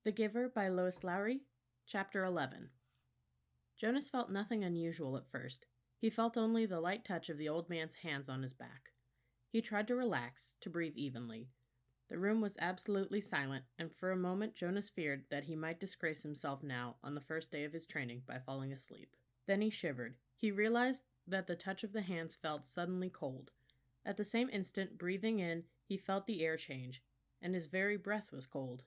The Giver by Lois Lowry, Chapter 11. Jonas felt nothing unusual at first. He felt only the light touch of the old man's hands on his back. He tried to relax, to breathe evenly. The room was absolutely silent, and for a moment Jonas feared that he might disgrace himself now on the first day of his training by falling asleep. Then he shivered. He realized that the touch of the hands felt suddenly cold. At the same instant, breathing in, he felt the air change, and his very breath was cold.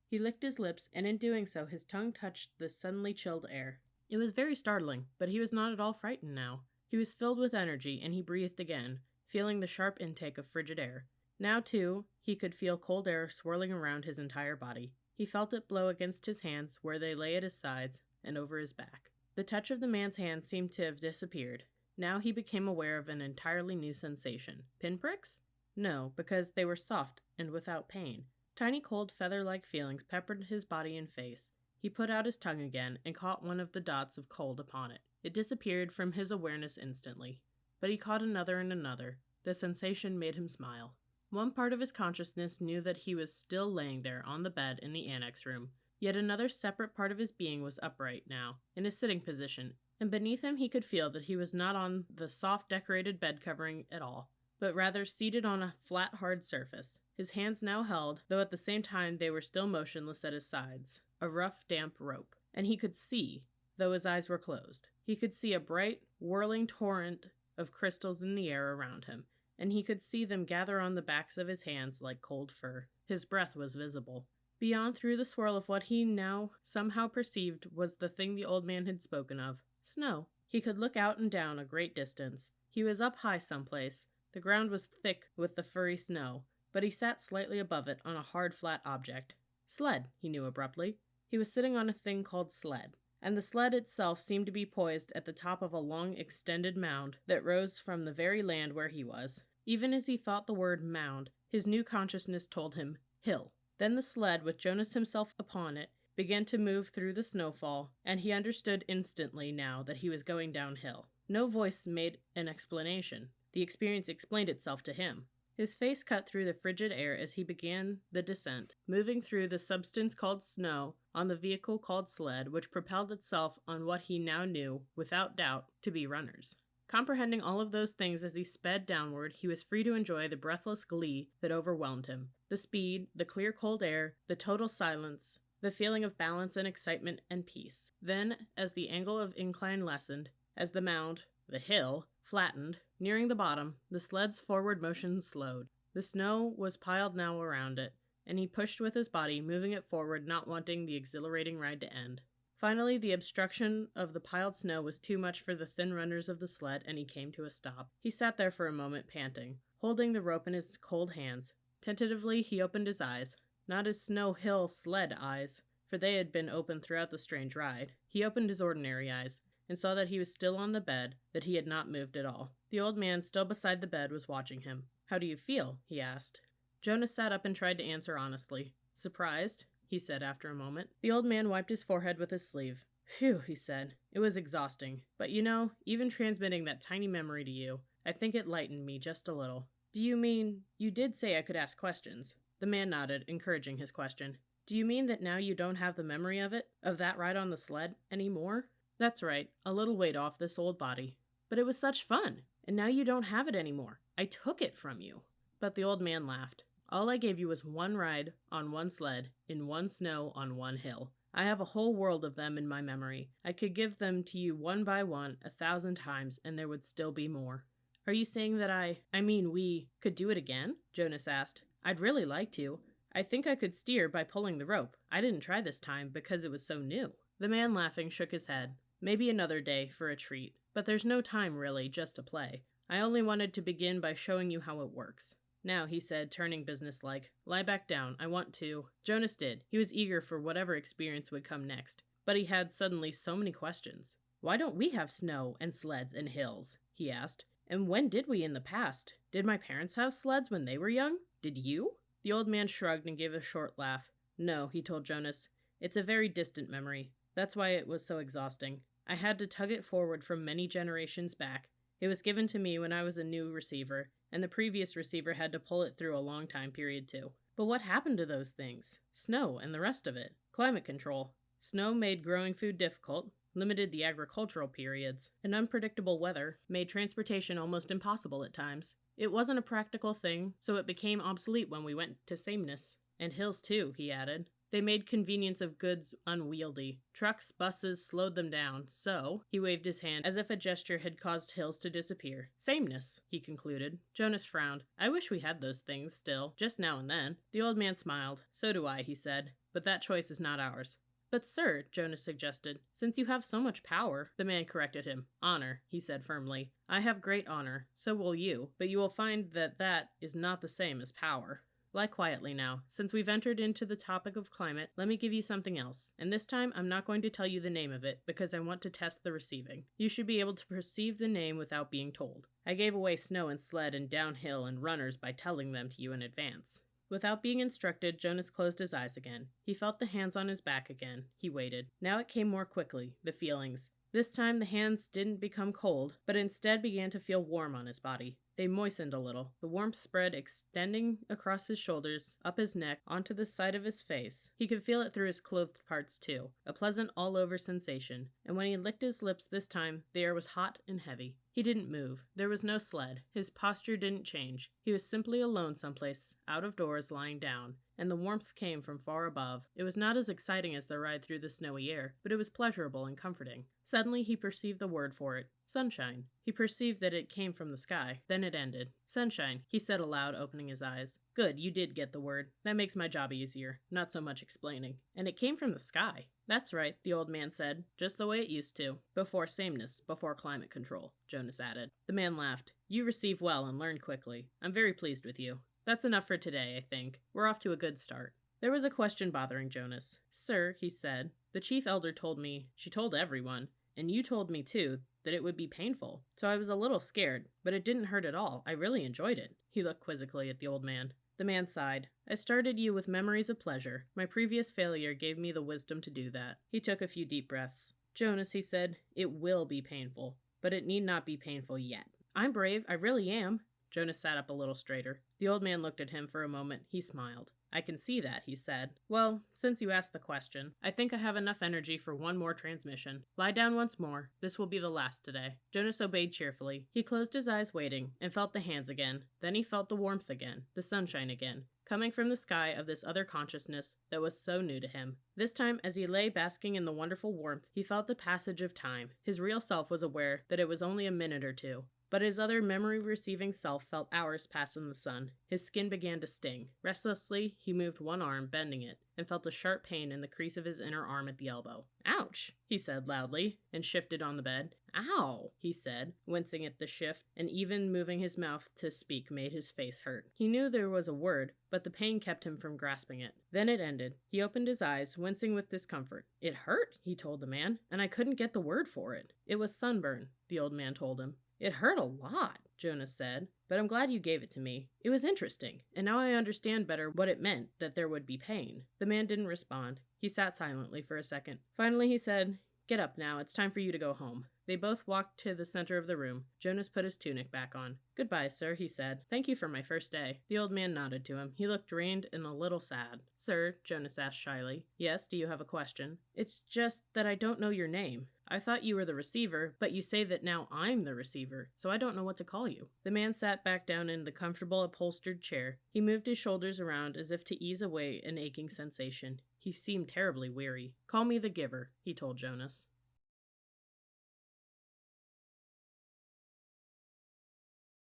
He licked his lips, and in doing so, his tongue touched the suddenly chilled air. It was very startling, but he was not at all frightened now. He was filled with energy, and he breathed again, feeling the sharp intake of frigid air. Now, too, he could feel cold air swirling around his entire body. He felt it blow against his hands, where they lay at his sides, and over his back. The touch of the man's hand seemed to have disappeared. Now he became aware of an entirely new sensation. Pinpricks? No, because they were soft and without pain. Tiny cold feather-like feelings peppered his body and face. He put out his tongue again and caught one of the dots of cold upon it. It disappeared from his awareness instantly. But he caught another and another. The sensation made him smile. One part of his consciousness knew that he was still laying there on the bed in the annex room. Yet another separate part of his being was upright now, in a sitting position, and beneath him he could feel that he was not on the soft decorated bed covering at all, but rather seated on a flat, hard surface. His hands now held, though at the same time they were still motionless at his sides, a rough, damp rope. And he could see, though his eyes were closed. He could see a bright, whirling torrent of crystals in the air around him, and he could see them gather on the backs of his hands like cold fur. His breath was visible. Beyond, through the swirl of what he now somehow perceived, was the thing the old man had spoken of, snow. He could look out and down a great distance. He was up high someplace. The ground was thick with the furry snow, but he sat slightly above it on a hard, flat object. Sled, he knew abruptly. He was sitting on a thing called sled, and the sled itself seemed to be poised at the top of a long, extended mound that rose from the very land where he was. Even as he thought the word mound, his new consciousness told him hill. Then the sled, with Jonas himself upon it, began to move through the snowfall, and he understood instantly now that he was going downhill. No voice made an explanation. The experience explained itself to him. His face cut through the frigid air as he began the descent, moving through the substance called snow on the vehicle called sled, which propelled itself on what he now knew, without doubt, to be runners. Comprehending all of those things as he sped downward, he was free to enjoy the breathless glee that overwhelmed him. The speed, the clear cold air, the total silence, the feeling of balance and excitement and peace. Then, as the angle of incline lessened, as the mound, the hill, flattened, nearing the bottom, the sled's forward motion slowed. The snow was piled now around it, and he pushed with his body, moving it forward, not wanting the exhilarating ride to end. Finally, the obstruction of the piled snow was too much for the thin runners of the sled, and he came to a stop. He sat there for a moment, panting, holding the rope in his cold hands. Tentatively, he opened his eyes. Not his snow hill sled eyes, for they had been open throughout the strange ride. He opened his ordinary eyes, and saw that he was still on the bed, that he had not moved at all. The old man, still beside the bed, was watching him. "How do you feel?" he asked. Jonas sat up and tried to answer honestly. "Surprised," he said after a moment. The old man wiped his forehead with his sleeve. "Phew," he said. "It was exhausting. But you know, even transmitting that tiny memory to you, I think it lightened me just a little." "Do you mean, you did say I could ask questions?" The man nodded, encouraging his question. "Do you mean that now you don't have the memory of it, of that ride on the sled, anymore?" "That's right, a little weight off this old body." "But it was such fun, and now you don't have it anymore. I took it from you." But the old man laughed. "All I gave you was one ride on one sled, in one snow on one hill. I have a whole world of them in my memory. I could give them to you one by one 1,000 times, and there would still be more." "Are you saying that we could do it again?" Jonas asked. "I'd really like to. I think I could steer by pulling the rope. I didn't try this time because it was so new." The man, laughing, shook his head. "Maybe another day for a treat. But there's no time, really, just to play. I only wanted to begin by showing you how it works. Now," he said, turning businesslike, "lie back down. I want to—" Jonas did. He was eager for whatever experience would come next. But he had suddenly so many questions. "Why don't we have snow and sleds and hills?" he asked. "And when did we in the past? Did my parents have sleds when they were young? Did you?" The old man shrugged and gave a short laugh. "No," he told Jonas. "It's a very distant memory. That's why it was so exhausting. I had to tug it forward from many generations back. It was given to me when I was a new receiver, and the previous receiver had to pull it through a long time period too. But what happened to those things? Snow and the rest of it. Climate control. Snow made growing food difficult, limited the agricultural periods, and unpredictable weather made transportation almost impossible at times. It wasn't a practical thing, so it became obsolete when we went to sameness. And hills too, he added. They made convenience of goods unwieldy. Trucks, buses slowed them down, so he waved his hand as if a gesture had caused hills to disappear. Sameness, he concluded. Jonas frowned. I wish we had those things still, just now and then. The old man smiled. So do I, he said, but that choice is not ours. But sir, Jonas suggested, since you have so much power, the man corrected him. Honor, he said firmly. I have great honor, so will you, but you will find that that is not the same as power. Lie quietly now. Since we've entered into the topic of climate, let me give you something else. And this time, I'm not going to tell you the name of it, because I want to test the receiving. You should be able to perceive the name without being told. I gave away snow and sled and downhill and runners by telling them to you in advance. Without being instructed, Jonas closed his eyes again. He felt the hands on his back again. He waited. Now it came more quickly, the feelings. This time the hands didn't become cold, but instead began to feel warm on his body. They moistened a little. The warmth spread, extending across his shoulders, up his neck, onto the side of his face. He could feel it through his clothed parts too, a pleasant all-over sensation. And when he licked his lips this time, the air was hot and heavy. He didn't move. There was no sled. His posture didn't change. He was simply alone someplace, out of doors, lying down. And the warmth came from far above. It was not as exciting as the ride through the snowy air, but it was pleasurable and comforting. Suddenly he perceived the word for it. Sunshine. He perceived that it came from the sky. Then it ended. Sunshine, he said aloud, opening his eyes. Good, you did get the word. That makes my job easier. Not so much explaining. And it came from the sky. That's right, the old man said. Just the way it used to. Before sameness, before climate control, Jonas added. The man laughed. You receive well and learn quickly. I'm very pleased with you. That's enough for today, I think. We're off to a good start. There was a question bothering Jonas. Sir, he said, the chief elder told me, she told everyone, and you told me too, that it would be painful. So I was a little scared, but it didn't hurt at all. I really enjoyed it. He looked quizzically at the old man. The man sighed. I started you with memories of pleasure. My previous failure gave me the wisdom to do that. He took a few deep breaths. Jonas, he said, it will be painful, but it need not be painful yet. I'm brave, I really am. Jonas sat up a little straighter. The old man looked at him for a moment. He smiled. I can see that, he said. Well, since you asked the question, I think I have enough energy for one more transmission. Lie down once more. This will be the last today. Jonas obeyed cheerfully. He closed his eyes waiting, and felt the hands again. Then he felt the warmth again, the sunshine again, coming from the sky of this other consciousness that was so new to him. This time, as he lay basking in the wonderful warmth, he felt the passage of time. His real self was aware that it was only a minute or two. But his other memory-receiving self felt hours pass in the sun. His skin began to sting. Restlessly, he moved one arm, bending it, and felt a sharp pain in the crease of his inner arm at the elbow. Ouch, he said loudly, and shifted on the bed. Ow, he said, wincing at the shift, and even moving his mouth to speak made his face hurt. He knew there was a word, but the pain kept him from grasping it. Then it ended. He opened his eyes, wincing with discomfort. It hurt, he told the man, and I couldn't get the word for it. It was sunburn, the old man told him. It hurt a lot, Jonas said, but I'm glad you gave it to me. It was interesting, and now I understand better what it meant that there would be pain. The man didn't respond. He sat silently for a second. Finally he said, Get up now, it's time for you to go home. They both walked to the center of the room. Jonas put his tunic back on. Goodbye, sir, he said. Thank you for my first day. The old man nodded to him. He looked drained and a little sad. Sir, Jonas asked shyly. Yes, do you have a question? It's just that I don't know your name. I thought you were the receiver, but you say that now I'm the receiver, so I don't know what to call you. The man sat back down in the comfortable upholstered chair. He moved his shoulders around as if to ease away an aching sensation. He seemed terribly weary. Call me the giver, he told Jonas.